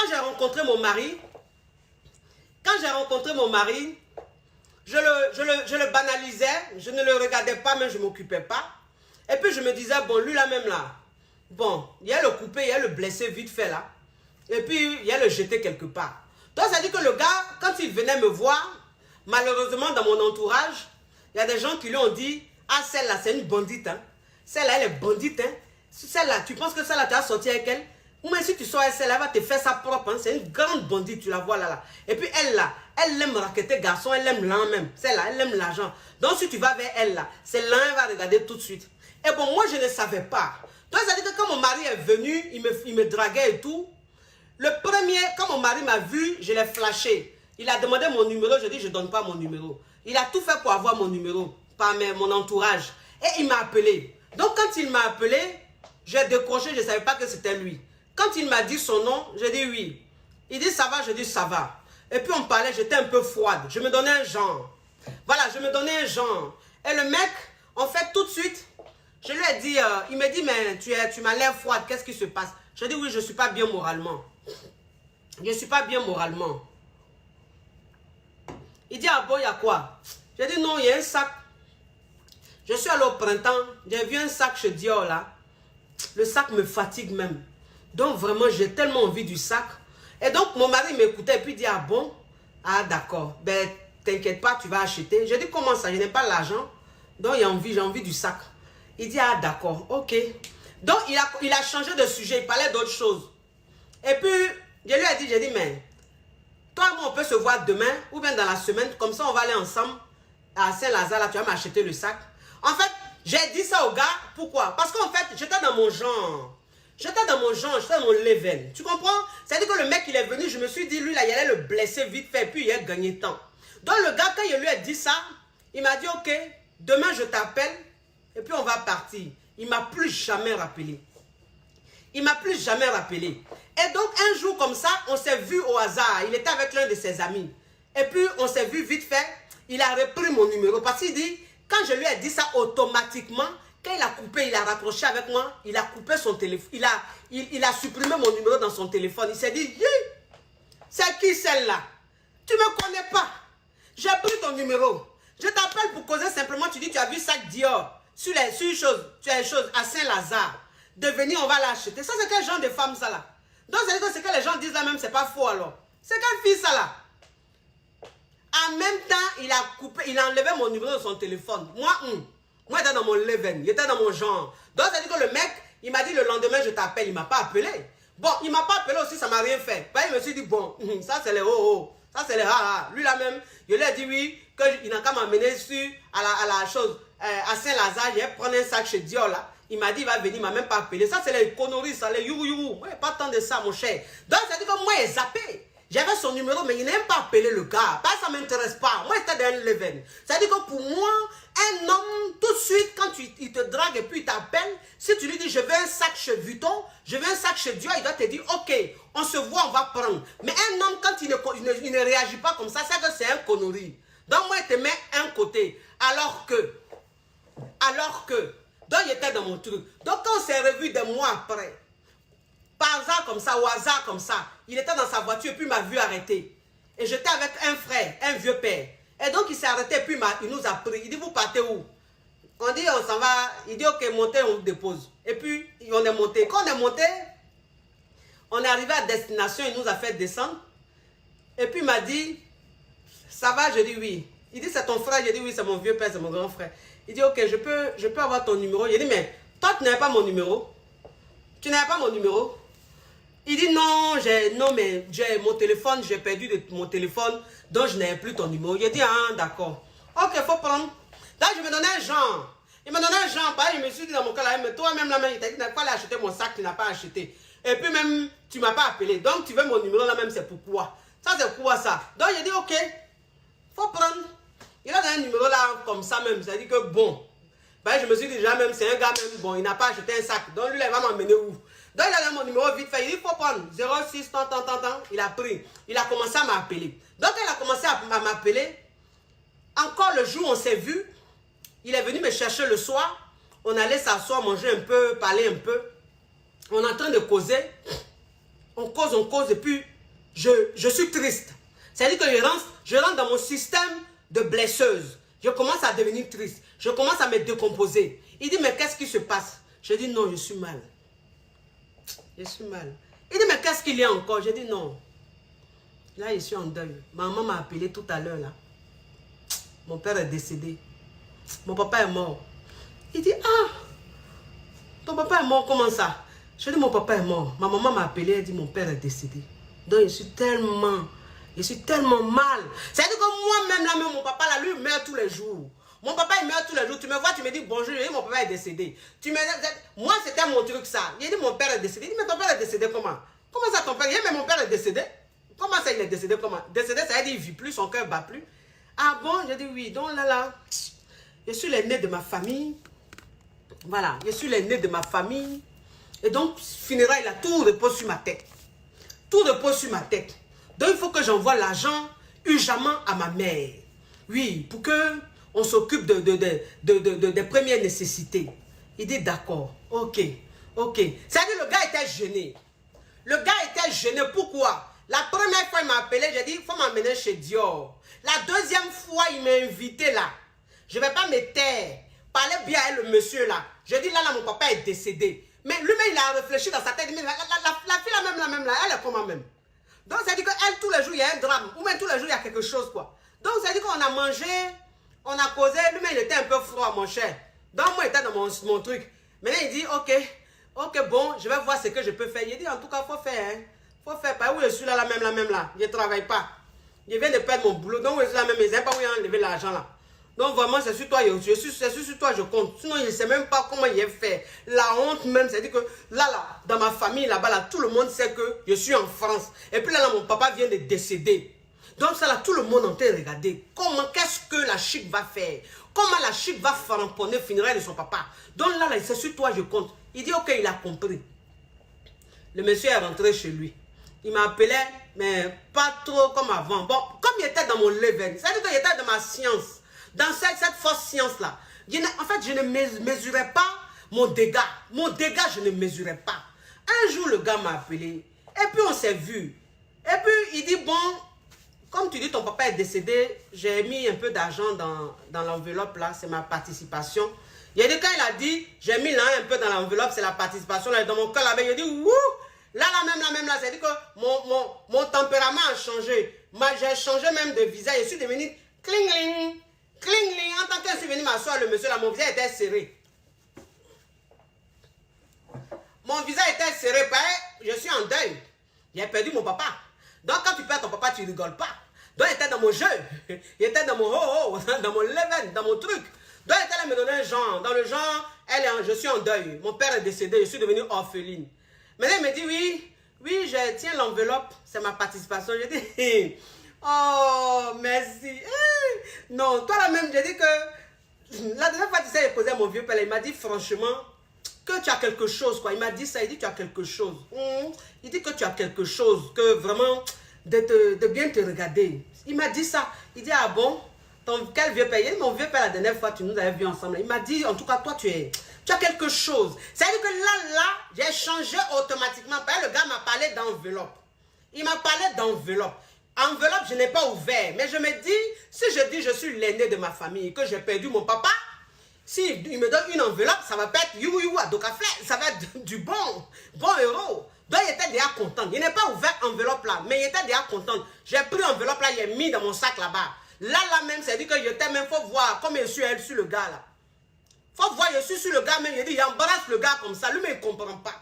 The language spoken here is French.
j'ai rencontré mon mari, je le banalisais, je ne le regardais pas, mais je ne m'occupais pas. Et puis je me disais, bon, lui là même là, bon, il y a le coupé, il y a le blessé vite fait là. Et puis il y a le jeté quelque part. Donc ça dit que le gars, quand il venait me voir, malheureusement dans mon entourage, il y a des gens qui lui ont dit, ah celle-là c'est une bandite, hein. Celle-là elle est bandite, hein. Celle-là, tu penses que celle-là tu as sorti avec elle? Mais si tu sors avec celle-là, elle va te faire sa propre, hein. C'est une grande bandite, tu la vois là. Et puis elle là, elle aime raqueter garçon, elle aime l'an même. Celle-là, elle aime l'argent. Donc si tu vas vers elle là, c'est l'an, elle va regarder tout de suite. Et bon, moi je ne savais pas. Donc ça dit que quand mon mari est venu, il me draguait et tout. Le premier, quand mon mari m'a vu, je l'ai flashé. Il a demandé mon numéro, je dis je ne donne pas mon numéro. Il a tout fait pour avoir mon numéro, par mon entourage. Et il m'a appelé. Donc quand il m'a appelé, j'ai décroché, je ne savais pas que c'était lui. Quand il m'a dit son nom, j'ai dit oui. Il dit ça va, je dis ça va. Et puis on parlait, j'étais un peu froide. Je me donnais un genre. Voilà, je me donnais un genre. Et le mec, en fait, tout de suite, je lui ai dit, il me dit, mais tu m'as l'air froide, qu'est-ce qui se passe? Je dis oui, je ne suis pas bien moralement. Je ne suis pas bien moralement. Il dit, ah bon, il y a quoi? J'ai dit non, il y a un sac. Je suis allé au printemps, j'ai vu un sac chez Dior là. Le sac me fatigue même. Donc vraiment, j'ai tellement envie du sac. Et donc, mon mari m'écoutait et puis il dit, ah bon? Ah d'accord, ben t'inquiète pas, tu vas acheter. J'ai dit, comment ça? Je n'ai pas l'argent. Donc, j'ai envie du sac. Il dit, ah d'accord, ok. Donc, il a changé de sujet, il parlait d'autre chose. Et puis, je lui ai dit, j'ai dit, mais toi et moi, on peut se voir demain ou bien dans la semaine. Comme ça, on va aller ensemble à Saint-Lazare, là, tu vas m'acheter le sac. En fait, j'ai dit ça au gars, pourquoi? Parce qu'en fait, j'étais dans mon genre. J'étais dans mon level. Tu comprends? C'est-à-dire que le mec, il est venu, je me suis dit, lui, là, il allait le blesser vite fait, puis il a gagné temps. Donc, le gars, quand il lui a dit ça, il m'a dit, ok, demain, je t'appelle, et puis on va partir. Il m'a plus jamais rappelé. Il m'a plus jamais rappelé. Et donc, un jour comme ça, on s'est vu au hasard. Il était avec l'un de ses amis. Et puis, on s'est vu vite fait. Il a repris mon numéro. Parce qu'il dit, quand je lui ai dit ça automatiquement, quand il a coupé, il a raccroché avec moi, il a coupé son téléphone. Il a supprimé mon numéro dans son téléphone. Il s'est dit, c'est qui celle-là? Tu ne me connais pas. J'ai pris ton numéro. Je t'appelle pour causer simplement. Tu dis, tu as vu sac Dior sur les choses à Saint-Lazare. De venir, on va l'acheter. Ça, c'est quel genre de femme, ça, là? Donc, c'est que ce que les gens disent là même, c'est pas faux, alors. C'est quelle fille, ça, là? En même temps, il a coupé, il a enlevé mon numéro de son téléphone. Moi, j'étais dans mon level, il était dans mon genre. Donc, c'est-à-dire que le mec, il m'a dit le lendemain, je t'appelle. Il ne m'a pas appelé. Bon, il ne m'a pas appelé aussi, ça ne m'a rien fait. Ben, il me suis dit, bon, ça, c'est les oh. Ça, c'est les ha. Lui, là même, je lui ai dit oui, qu'il n'a qu'à m'amener à la chose, à Saint-Lazare, je vais prendre un sac chez Dior, là. Il m'a dit, il va venir, il ne m'a même pas appelé. Ça, c'est les conneries, ça, les you. Ouais, pas tant de ça, mon cher. Donc, c'est-à-dire que moi, il zappé. J'avais son numéro, mais il n'a même pas appelé le gars. Pas, ça ne m'intéresse pas. Moi, j'étais dans un level. C'est-à-dire que pour moi, un homme, tout de suite, quand il te drague et puis il t'appelle, si tu lui dis, je veux un sac chez Vuitton, je veux un sac chez Dior, il va te dire, ok, on se voit, on va prendre. Mais un homme, quand il ne réagit pas comme ça, c'est que c'est un connerie. Donc, moi, il te met un côté. Alors que, donc, il était dans mon truc. Donc, quand on s'est revu des mois après, par hasard comme ça, au hasard comme ça, il était dans sa voiture et puis il m'a vu arrêter. Et j'étais avec un frère, un vieux père. Et donc, il s'est arrêté et puis il nous a pris. Il dit, vous partez où? On dit, on s'en va. Il dit, ok, montez, on vous dépose. Et puis, on est monté. Quand on est monté, on est arrivé à destination, il nous a fait descendre. Et puis, il m'a dit, ça va? Je dis oui. Il dit, c'est ton frère? Je dis oui, c'est mon vieux père, c'est mon grand frère. Il dit, ok, je peux avoir ton numéro. Il dit, mais toi, tu n'avais pas mon numéro? Tu n'avais pas mon numéro? Il dit, non, mais j'ai mon téléphone, j'ai perdu mon téléphone, donc je n'avais plus ton numéro. Il dit, ah, d'accord. Ok, il faut prendre. Là, je me donnais un genre. Il me donnait un genre, pareil, je me suis dit dans mon cas, là, mais toi-même, là, il t'a dit, tu n'as pas allé acheter mon sac, tu n'as pas acheté. Et puis même, tu ne m'as pas appelé. Donc, tu veux mon numéro là même, c'est pourquoi. Ça, c'est quoi ça? Donc, il dit, ok, il faut prendre. Il a donné un numéro là, comme ça même, ça dit que bon. Ben, je me suis dit déjà même, c'est un gars même, bon, il n'a pas acheté un sac. Donc, lui, là, il va m'emmener où? Donc, il a donné mon numéro vite fait. Il dit, il faut prendre 06, tant. Il a pris. Il a commencé à m'appeler. Donc, il a commencé à m'appeler. Encore le jour où on s'est vu, il est venu me chercher le soir. On allait s'asseoir, manger un peu, parler un peu. On est en train de causer. On cause, et puis, je suis triste. C'est-à-dire que je rentre dans mon système de blesseuse. Je commence à devenir triste. Je commence à me décomposer. Il dit, mais qu'est-ce qui se passe? Je dis, non, je suis mal. Je suis mal. Il dit, mais qu'est-ce qu'il y a encore? Je dis, non. Là, je suis en deuil. Maman m'a appelé tout à l'heure, là. Mon père est décédé. Mon papa est mort. Il dit, ah, ton papa est mort, comment ça? Je dis, mon papa est mort. Ma maman m'a appelé, elle dit, mon père est décédé. Donc, je suis tellement mal. C'est-à-dire que moi-même, là, même mon papa, là, lui, meurt tous les jours. Mon papa, il meurt tous les jours. Tu me vois, tu me dis bonjour, je dis, mon papa est décédé. Moi, c'était mon truc, ça. Il dit, mon père est décédé. Il dit, mais ton père est décédé comment? Comment ça, ton père? Il dit, mais mon père est décédé. Comment ça, il est décédé? Comment? Décédé, ça veut dire, il ne vit plus, son cœur ne bat plus. Ah bon? Je dis, oui. Donc, là, je suis l'aîné de ma famille. Voilà, je suis l'aîné de ma famille. Et donc, funérailles, là, tout repose sur ma tête. Tout repose sur ma tête. Donc, il faut que j'envoie l'argent urgemment à ma mère. Oui, pour que on s'occupe des premières nécessités. Il dit d'accord, ok. C'est-à-dire le gars était gêné. Le gars était gêné, pourquoi? La première fois il m'a appelé, j'ai dit, il faut m'emmener chez Dior. La deuxième fois, il m'a invité là. Je ne vais pas me taire. Parlez bien avec le monsieur là. Je dis là, mon papa est décédé. Mais lui-même, il a réfléchi dans sa tête. Mais la fille la même là, elle est comment même? Donc, ça dit qu'elle, tous les jours, il y a un drame. Ou même tous les jours, il y a quelque chose, quoi. Donc, ça dit qu'on a mangé, on a causé. Lui-même, il était un peu froid, mon cher. Donc, moi, j'étais dans mon truc. Maintenant, il dit, ok, bon, je vais voir ce que je peux faire. Il dit, en tout cas, il faut faire, hein. Faut faire. Pas où je suis là, la même là. Je ne travaille pas. Je viens de perdre mon boulot. Donc, je suis là, même, je ne sais pas où il a enlevé l'argent, là. Donc, vraiment, c'est sur toi, c'est sur toi, je compte. Sinon, je ne sais même pas comment il est fait. La honte même, c'est-à-dire que là, dans ma famille, là-bas, là, tout le monde sait que je suis en France. Et puis là, mon papa vient de décéder. Donc, ça, là, tout le monde est en train de regarder. Qu'est-ce que la chic va faire? Comment la chic va faramponner, finirait de son papa? Donc, là, c'est sur toi, je compte. Il dit, ok, il a compris. Le monsieur est rentré chez lui. Il m'a appelé, mais pas trop comme avant. Bon, comme il était dans mon level, c'est-à-dire qu'il était dans ma science. Dans cette fausse science-là, en fait, je ne mesurais pas mon dégât. Mon dégât, je ne mesurais pas. Un jour, le gars m'a appelé. Et puis, on s'est vu. Et puis, il dit, bon, comme tu dis, ton papa est décédé, j'ai mis un peu d'argent dans l'enveloppe, là. C'est ma participation. Il a dit, quand il a dit, j'ai mis là un peu dans l'enveloppe, c'est la participation. Là, dans mon cœur, là, il a dit, wouh! Là, c'est-à-dire que mon tempérament a changé. J'ai changé même de visage. Je suis devenu cling-ling. Cling-ling, en tant que je suis venu m'asseoir, le monsieur là, mon visage était serré. Mon visage était serré, je suis en deuil. J'ai perdu mon papa. Donc quand tu perds ton papa, tu ne rigoles pas. Donc il était dans mon jeu. Il était dans mon dans mon level, dans mon truc. Donc il était là me donner un genre. Dans le genre, je suis en deuil. Mon père est décédé, je suis devenue orpheline. Maintenant il me dit, oui, je tiens l'enveloppe, c'est ma participation. Je dis, oh, merci. Non, toi là même, j'ai dit que la dernière fois, tu sais, il posait à mon vieux père, il m'a dit franchement que tu as quelque chose, quoi. Il m'a dit ça, il dit tu as quelque chose. Il dit que tu as quelque chose, que vraiment, de bien te regarder. Il m'a dit ça. Il dit, ah bon, quel vieux père? Il dit, mon vieux père, la dernière fois, tu nous avais vus ensemble. Il m'a dit, en tout cas, toi, tu as quelque chose. C'est-à-dire que là, j'ai changé automatiquement. Le gars m'a parlé d'enveloppe. Il m'a parlé d'enveloppe. Enveloppe, je n'ai pas ouvert. Mais je me dis, si je dis je suis l'aîné de ma famille, que j'ai perdu mon papa, si il me donne une enveloppe, ça va pas être you à Docaflé, ça va être du bon héros. Donc il était déjà content. Il n'est pas ouvert enveloppe là, mais il était déjà content. J'ai pris enveloppe là, il est mis dans mon sac là-bas. Là même, c'est dit que je t'aime, il faut voir comme je suis elle sur le gars là. Faut voir, je suis sur le gars même, il dit, il embrasse le gars comme ça, lui mais il ne comprend pas.